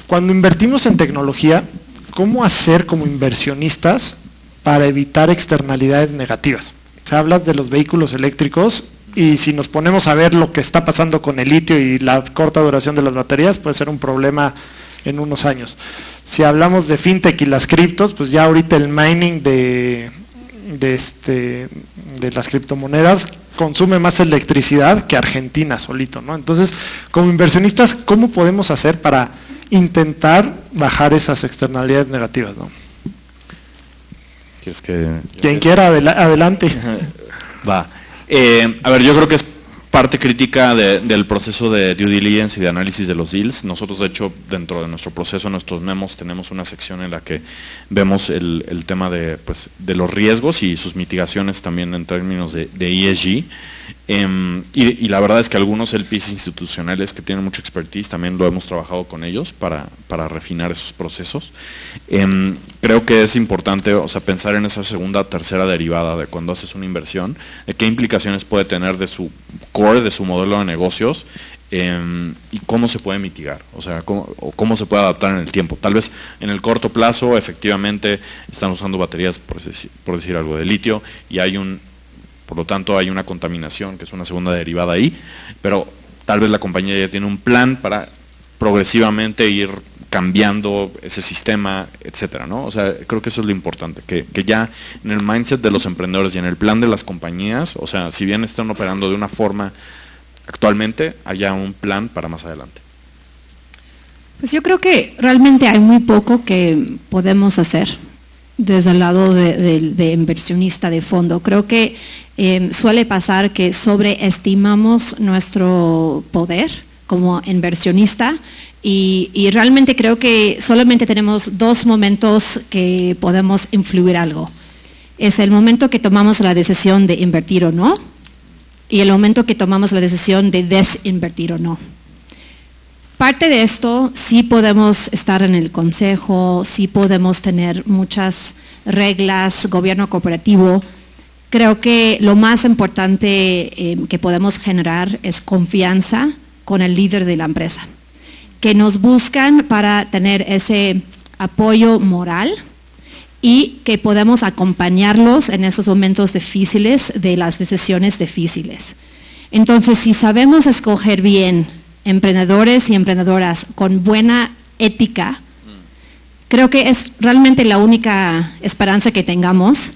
Cuando invertimos en tecnología, ¿cómo hacer como inversionistas para evitar externalidades negativas? Se habla de los vehículos eléctricos y si nos ponemos a ver lo que está pasando con el litio y la corta duración de las baterías, puede ser un problema en unos años. Si hablamos de fintech y las criptos, pues ya ahorita el mining de las criptomonedas consume más electricidad que Argentina solito, ¿no? Entonces, como inversionistas, ¿cómo podemos hacer para intentar bajar esas externalidades negativas, ¿no? ¿Quieres que quien quiera, adelante. Va. A ver, yo creo que es parte crítica del proceso de due diligence y de análisis de los deals. Nosotros, de hecho, dentro de nuestro proceso, nuestros memos, tenemos una sección en la que vemos el tema de los riesgos y sus mitigaciones también en términos de ESG. Y la verdad es que algunos LPs institucionales que tienen mucha expertise también lo hemos trabajado con ellos para refinar esos procesos. Creo que es importante, o sea, pensar en esa segunda, tercera derivada de cuando haces una inversión, de qué implicaciones puede tener de su core, de su modelo de negocios, y cómo se puede mitigar, o sea, cómo se puede adaptar en el tiempo. Tal vez en el corto plazo, efectivamente, están usando baterías, por decir algo, de litio, y por lo tanto hay una contaminación, que es una segunda derivada ahí, pero tal vez la compañía ya tiene un plan para progresivamente ir cambiando ese sistema, etcétera, ¿no? O sea, creo que eso es lo importante, que ya en el mindset de los emprendedores y en el plan de las compañías, o sea, si bien están operando de una forma actualmente, haya un plan para más adelante. Pues yo creo que realmente hay muy poco que podemos hacer desde el lado de inversionista de fondo. Creo que suele pasar que sobreestimamos nuestro poder como inversionista y realmente creo que solamente tenemos dos momentos que podemos influir algo. Es el momento que tomamos la decisión de invertir o no, y el momento que tomamos la decisión de desinvertir o no. Parte de esto sí podemos estar en el consejo, sí podemos tener muchas reglas, gobierno cooperativo. Creo que lo más importante que podemos generar es confianza con el líder de la empresa, que nos buscan para tener ese apoyo moral y que podemos acompañarlos en esos momentos difíciles de las decisiones difíciles. Entonces, si sabemos escoger bien emprendedores y emprendedoras con buena ética, creo que es realmente la única esperanza que tengamos,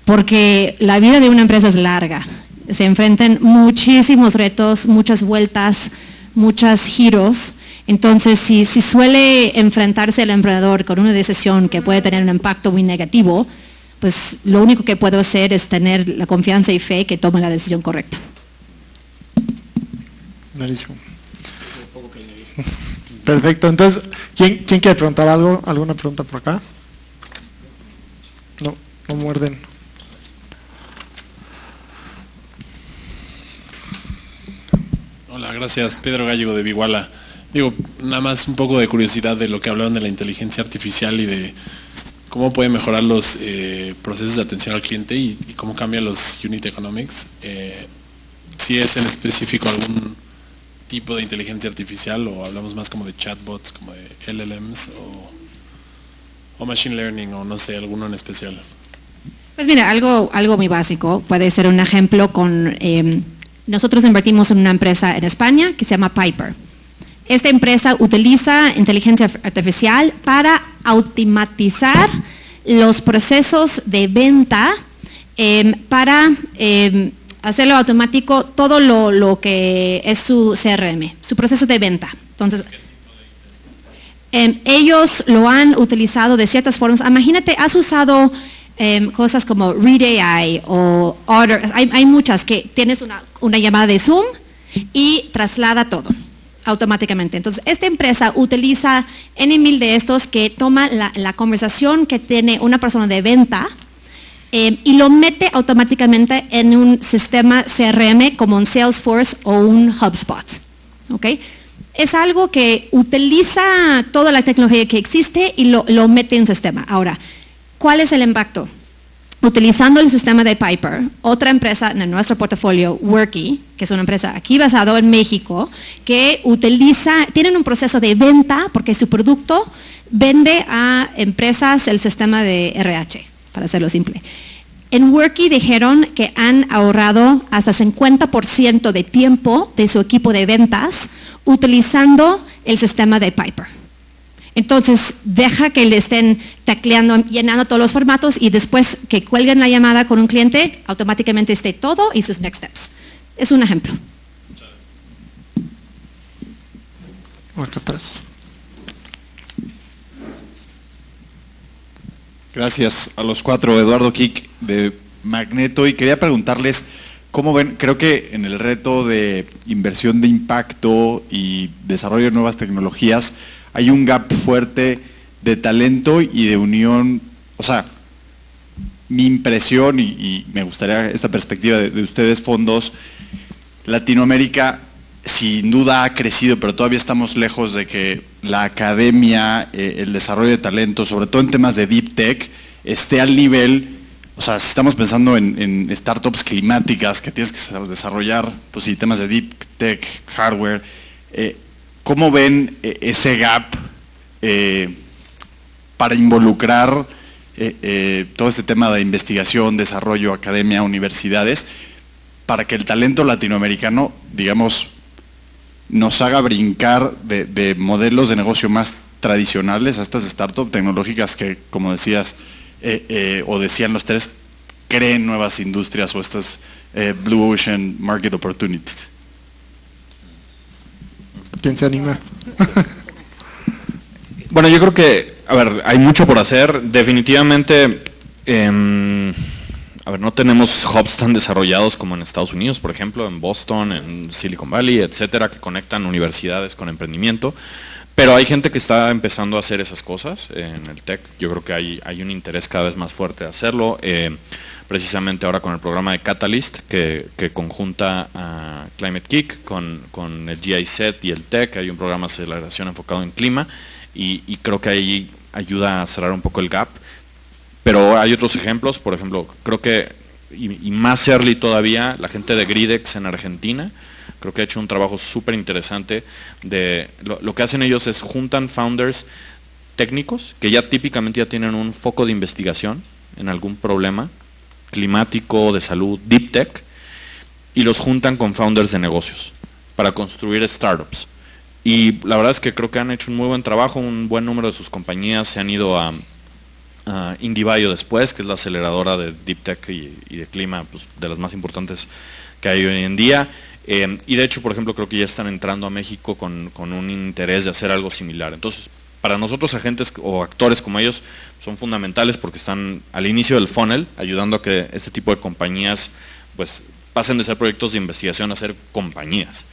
porque la vida de una empresa es larga. Se enfrentan muchísimos retos, muchas vueltas, muchos giros. Entonces, si suele enfrentarse el emprendedor con una decisión que puede tener un impacto muy negativo, pues lo único que puedo hacer es tener la confianza y fe que tome la decisión correcta. Buenísimo. Perfecto. Entonces, ¿quién quiere preguntar algo? ¿Alguna pregunta por acá? No muerden. Hola, gracias. Pedro Gallego de Biguala. Digo, nada más un poco de curiosidad de lo que hablaron de la inteligencia artificial y de cómo puede mejorar los procesos de atención al cliente y cómo cambian los unit economics. Si es en específico algún tipo de inteligencia artificial o hablamos más como de chatbots, como de LLMs o machine learning o no sé, alguno en especial. Pues mira, algo muy básico, puede ser un ejemplo con, nosotros invertimos en una empresa en España que se llama Piper. Esta empresa utiliza inteligencia artificial para automatizar los procesos de venta, para hacerlo automático todo lo que es su CRM, su proceso de venta. Entonces, ellos lo han utilizado de ciertas formas. Imagínate, has usado cosas como Read AI o Order. Hay muchas que tienes una llamada de Zoom y traslada todo automáticamente. Entonces, esta empresa utiliza N1000 de estos que toma la conversación que tiene una persona de venta y lo mete automáticamente en un sistema CRM como un Salesforce o un HubSpot. ¿Okay? Es algo que utiliza toda la tecnología que existe y lo mete en un sistema. Ahora, ¿cuál es el impacto? Utilizando el sistema de Piper, otra empresa en nuestro portafolio, Worky, que es una empresa aquí basada en México, que tienen un proceso de venta porque su producto vende a empresas el sistema de RH, para hacerlo simple. En Worky dijeron que han ahorrado hasta 50% de tiempo de su equipo de ventas utilizando el sistema de Piper. Entonces, deja que le estén tecleando, llenando todos los formatos y después que cuelguen la llamada con un cliente, automáticamente esté todo y sus next steps. Es un ejemplo. Acá atrás. Gracias a los cuatro. Eduardo Kik de Magneto, y quería preguntarles cómo ven, creo que en el reto de inversión de impacto y desarrollo de nuevas tecnologías hay un gap fuerte de talento y de unión. O sea, mi impresión, y me gustaría esta perspectiva de ustedes fondos, Latinoamérica sin duda ha crecido, pero todavía estamos lejos de que la academia, el desarrollo de talento, sobre todo en temas de Deep Tech, esté al nivel, o sea, si estamos pensando en startups climáticas que tienes que desarrollar, pues sí, temas de Deep Tech, hardware, ¿cómo ven ese gap para involucrar todo este tema de investigación, desarrollo, academia, universidades, para que el talento latinoamericano, digamos, nos haga brincar de modelos de negocio más tradicionales a estas startups tecnológicas que, como decías, o decían los tres, creen nuevas industrias o estas Blue Ocean Market Opportunities? ¿Quién se anima? Bueno, yo creo que, a ver, hay mucho por hacer. Definitivamente, a ver, no tenemos hubs tan desarrollados como en Estados Unidos, por ejemplo, en Boston, en Silicon Valley, etcétera, que conectan universidades con emprendimiento. Pero hay gente que está empezando a hacer esas cosas en el tech. Yo creo que hay un interés cada vez más fuerte de hacerlo. Precisamente ahora con el programa de Catalyst, que conjunta a Climate Kick con el GIZ y el tech. Hay un programa de aceleración enfocado en clima y creo que ahí ayuda a cerrar un poco el gap. Pero hay otros ejemplos, por ejemplo, creo que, y más early todavía, la gente de Gridex en Argentina, creo que ha hecho un trabajo súper interesante. Lo que hacen ellos es juntan founders técnicos que ya típicamente ya tienen un foco de investigación en algún problema climático, de salud, deep tech, y los juntan con founders de negocios para construir startups. Y la verdad es que creo que han hecho un muy buen trabajo, un buen número de sus compañías se han ido a IndieBio después, que es la aceleradora de Deep Tech y de clima, pues, de las más importantes que hay hoy en día. Y de hecho, por ejemplo, creo que ya están entrando a México con un interés de hacer algo similar. Entonces, para nosotros, agentes o actores como ellos son fundamentales porque están al inicio del funnel, ayudando a que este tipo de compañías pues pasen de ser proyectos de investigación a ser compañías,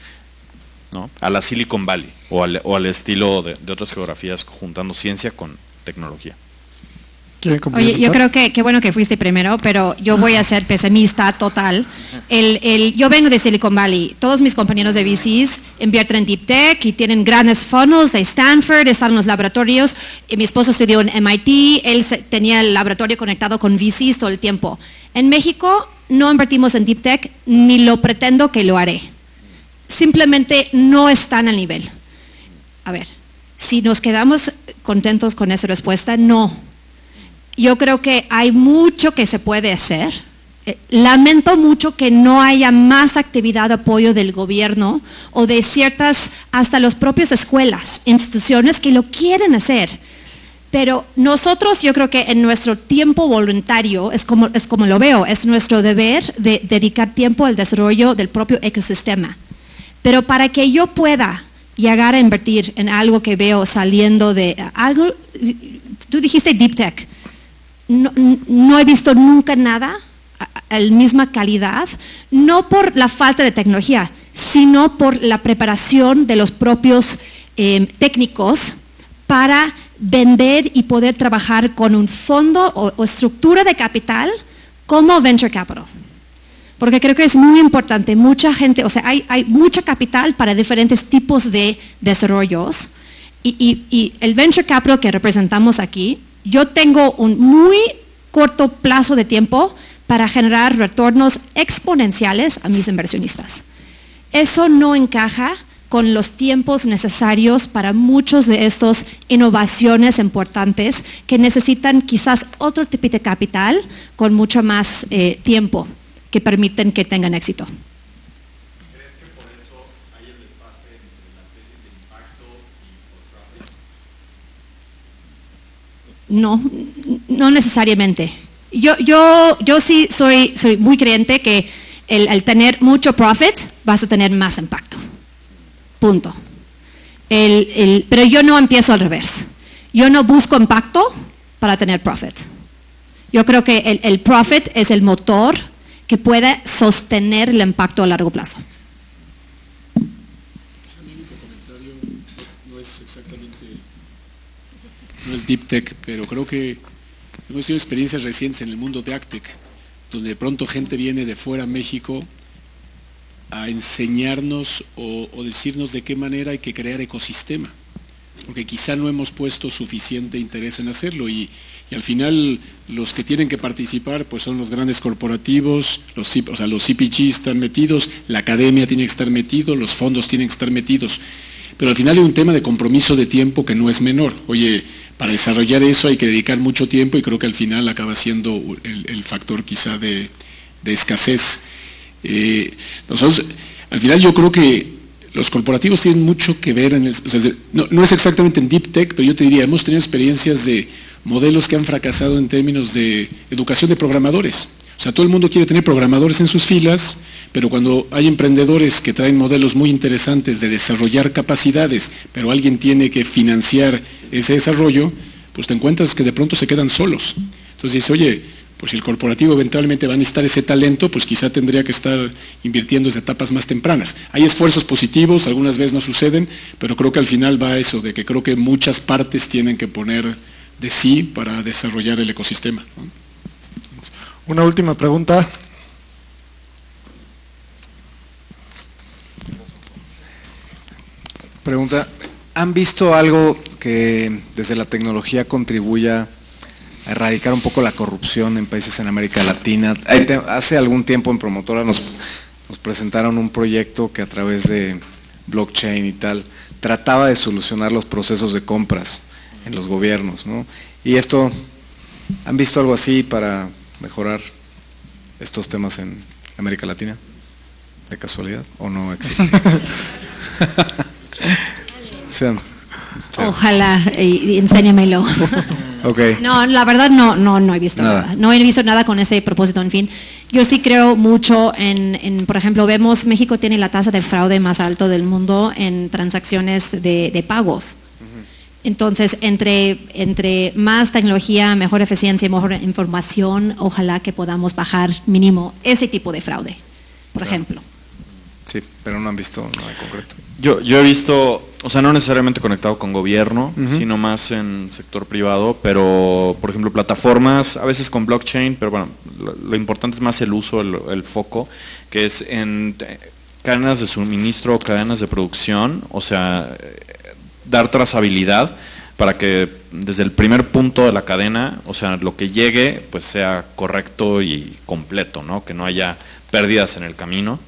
¿no? A la Silicon Valley o al estilo de otras geografías, juntando ciencia con tecnología. Oye, yo creo que qué bueno que fuiste primero, pero yo voy a ser pesimista total. Yo vengo de Silicon Valley. Todos mis compañeros de VCs invierten en Deep Tech y tienen grandes fondos de Stanford, están en los laboratorios. Mi esposo estudió en MIT, él tenía el laboratorio conectado con VCs todo el tiempo. En México no invertimos en Deep Tech, ni lo pretendo que lo haré. Simplemente no están al nivel. A ver, si nos quedamos contentos con esa respuesta, no. Yo creo que hay mucho que se puede hacer. Lamento mucho que no haya más actividad de apoyo del gobierno o de ciertas, hasta las propias escuelas, instituciones que lo quieren hacer. Pero nosotros, yo creo que en nuestro tiempo voluntario, es como lo veo, es nuestro deber de dedicar tiempo al desarrollo del propio ecosistema. Pero para que yo pueda llegar a invertir en algo que veo saliendo de algo, tú dijiste Deep Tech. No he visto nunca nada a la misma calidad, no por la falta de tecnología, sino por la preparación de los propios técnicos para vender y poder trabajar con un fondo o estructura de capital como venture capital. Porque creo que es muy importante, mucha gente, o sea, hay mucha capital para diferentes tipos de desarrollos y el venture capital que representamos aquí, yo tengo un muy corto plazo de tiempo para generar retornos exponenciales a mis inversionistas. Eso no encaja con los tiempos necesarios para muchos de estos innovaciones importantes que necesitan quizás otro tipo de capital con mucho más tiempo que permiten que tengan éxito. ¿Crees que por eso hay el desfase entre la tesis de impacto y for profit? No necesariamente. Yo sí soy muy creyente que el tener mucho profit vas a tener más impacto. Punto. Pero yo no empiezo al revés. Yo no busco impacto para tener profit. Yo creo que el profit es el motor que puede sostener el impacto a largo plazo. Mi único comentario no es exactamente, no es Deep Tech, pero creo que hemos tenido experiencias recientes en el mundo de AgTech, donde de pronto gente viene de fuera a México a enseñarnos o decirnos de qué manera hay que crear ecosistema, porque quizá no hemos puesto suficiente interés en hacerlo y al final los que tienen que participar pues son los grandes corporativos, los CPG están metidos, la academia tiene que estar metido, los fondos tienen que estar metidos, pero al final hay un tema de compromiso de tiempo que no es menor. Oye, para desarrollar eso hay que dedicar mucho tiempo y creo que al final acaba siendo el factor quizá de escasez. Nosotros, al final yo creo que los corporativos tienen mucho que ver no es exactamente en Deep Tech, pero yo te diría, hemos tenido experiencias de modelos que han fracasado en términos de educación de programadores. O sea, todo el mundo quiere tener programadores en sus filas, pero cuando hay emprendedores que traen modelos muy interesantes de desarrollar capacidades, pero alguien tiene que financiar ese desarrollo, pues te encuentras que de pronto se quedan solos. Entonces dices, oye, pues si el corporativo eventualmente va a necesitar ese talento, pues quizá tendría que estar invirtiendo en etapas más tempranas. Hay esfuerzos positivos, algunas veces no suceden, pero creo que al final va a eso, de que creo que muchas partes tienen que poner de sí para desarrollar el ecosistema. Una última pregunta. Pregunta, ¿han visto algo que desde la tecnología contribuya a erradicar un poco la corrupción en países en América Latina? Hace algún tiempo en Promotora nos presentaron un proyecto que a través de blockchain y tal trataba de solucionar los procesos de compras en los gobiernos, ¿no? Y esto, ¿han visto algo así para mejorar estos temas en América Latina? ¿De casualidad? ¿O no existe? Ojalá, y enséñamelo. Okay. No, la verdad no he visto nada. No he visto nada con ese propósito, en fin. Yo sí creo mucho por ejemplo, vemos México tiene la tasa de fraude más alto del mundo en transacciones de pagos. Entonces, entre más tecnología, mejor eficiencia y mejor información, ojalá que podamos bajar mínimo ese tipo de fraude, por ejemplo. Sí, pero no han visto nada en concreto. Yo he visto, o sea, no necesariamente conectado con gobierno, sino más en sector privado, pero, por ejemplo, plataformas, a veces con blockchain, pero bueno, lo importante es más el uso, el foco, que es en cadenas de suministro, cadenas de producción, o sea, dar trazabilidad para que desde el primer punto de la cadena, o sea, lo que llegue, pues sea correcto y completo, ¿no? Que no haya pérdidas en el camino.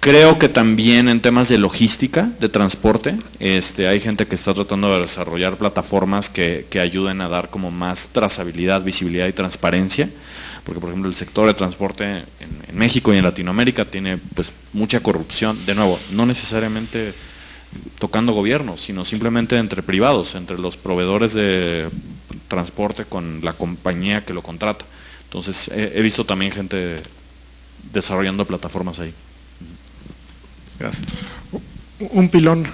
Creo que también en temas de logística, de transporte, hay gente que está tratando de desarrollar plataformas que ayuden a dar como más trazabilidad, visibilidad y transparencia, porque por ejemplo el sector de transporte en México y en Latinoamérica tiene pues mucha corrupción, de nuevo, no necesariamente tocando gobiernos, sino simplemente entre privados, entre los proveedores de transporte con la compañía que lo contrata. Entonces he visto también gente desarrollando plataformas ahí. Gracias. Un pilón.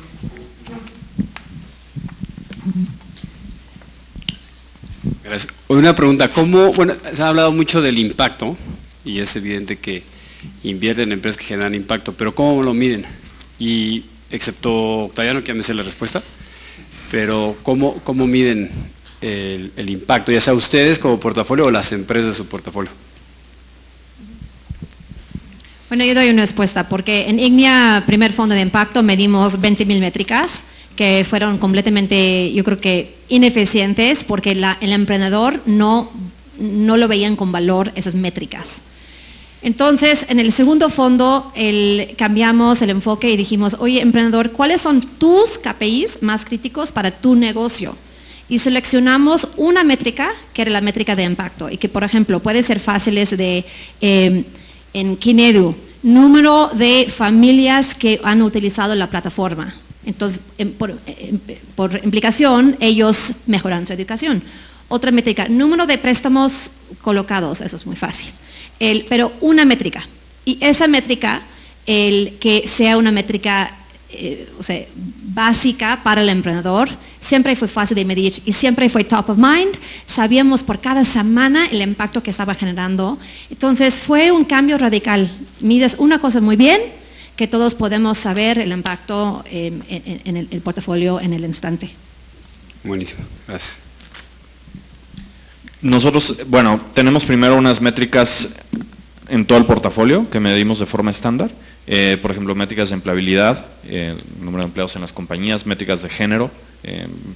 Gracias. Una pregunta, bueno, se ha hablado mucho del impacto y es evidente que invierten en empresas que generan impacto, pero ¿cómo lo miden? Y excepto Octaviano, que ya me sé la respuesta, pero ¿cómo miden el impacto, ya sea ustedes como portafolio o las empresas de su portafolio? Bueno, yo doy una respuesta, porque en Ignea, primer fondo de impacto, medimos 20,000 métricas que fueron completamente, yo creo que ineficientes, porque el emprendedor no lo veían con valor esas métricas. Entonces, en el segundo fondo, cambiamos el enfoque y dijimos, oye, emprendedor, ¿cuáles son tus KPIs más críticos para tu negocio? Y seleccionamos una métrica, que era la métrica de impacto, y que, por ejemplo, puede ser fáciles en Kinedu, número de familias que han utilizado la plataforma. Entonces, por implicación, ellos mejoran su educación. Otra métrica, número de préstamos colocados, eso es muy fácil. Pero una métrica, y esa métrica, que sea una métrica básica para el emprendedor, siempre fue fácil de medir y siempre fue top of mind. Sabíamos por cada semana el impacto que estaba generando. Entonces fue un cambio radical. Mides una cosa muy bien, que todos podemos saber el impacto en el portafolio en el instante. Buenísimo, gracias. Nosotros, bueno, tenemos primero unas métricas en todo el portafolio que medimos de forma estándar. Por ejemplo, métricas de empleabilidad, número de empleados en las compañías, métricas de género,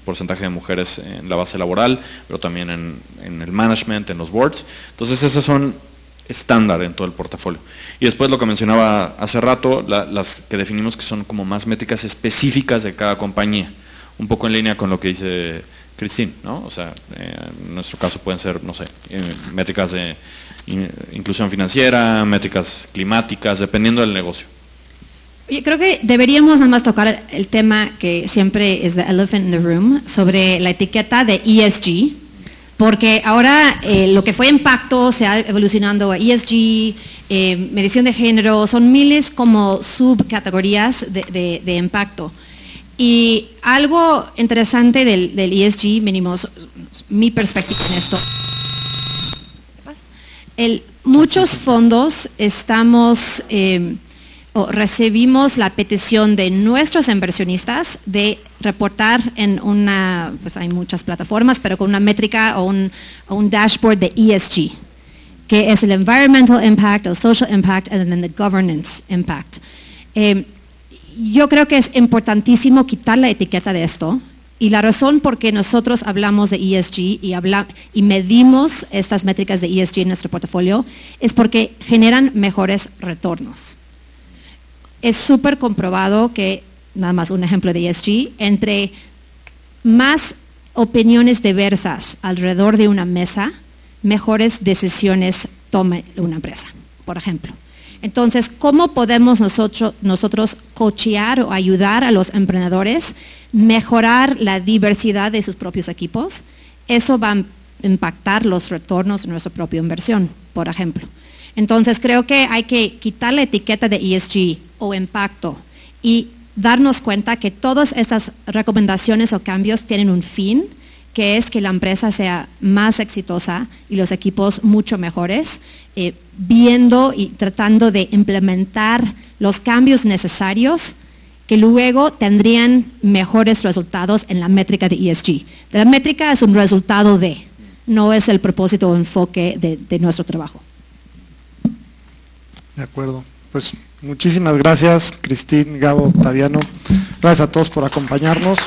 porcentaje de mujeres en la base laboral, pero también en el management, en los boards. Entonces esas son estándar en todo el portafolio. Y después lo que mencionaba hace rato, las que definimos que son como más métricas específicas de cada compañía, un poco en línea con lo que dice Christine, ¿no? O sea, en nuestro caso pueden ser, no sé, métricas de inclusión financiera, métricas climáticas, dependiendo del negocio. Oye, creo que deberíamos nada más tocar el tema que siempre es the elephant in the room, sobre la etiqueta de ESG, porque ahora lo que fue impacto se ha evolucionando a ESG, medición de género, son miles como subcategorías de impacto. Y algo interesante del ESG, mínimo mi perspectiva en esto, muchos fondos estamos o recibimos la petición de nuestros inversionistas de reportar en una, pues hay muchas plataformas, pero con una métrica o un dashboard de ESG, que es el Environmental Impact, el Social Impact, and then the Governance Impact. Yo creo que es importantísimo quitar la etiqueta de esto, y la razón por qué nosotros hablamos de ESG y medimos estas métricas de ESG en nuestro portafolio es porque generan mejores retornos. Es súper comprobado que, nada más un ejemplo de ESG, entre más opiniones diversas alrededor de una mesa, mejores decisiones toma una empresa, por ejemplo. Entonces, ¿cómo podemos nosotros coachear o ayudar a los emprendedores mejorar la diversidad de sus propios equipos? Eso va a impactar los retornos de nuestra propia inversión, por ejemplo. Entonces, creo que hay que quitar la etiqueta de ESG o impacto y darnos cuenta que todas estas recomendaciones o cambios tienen un fin, que es que la empresa sea más exitosa y los equipos mucho mejores, viendo y tratando de implementar los cambios necesarios que luego tendrían mejores resultados en la métrica de ESG. La métrica es un resultado de, no es el propósito o enfoque de nuestro trabajo. De acuerdo. Pues muchísimas gracias, Christine, Gabo, Octaviano. Gracias a todos por acompañarnos.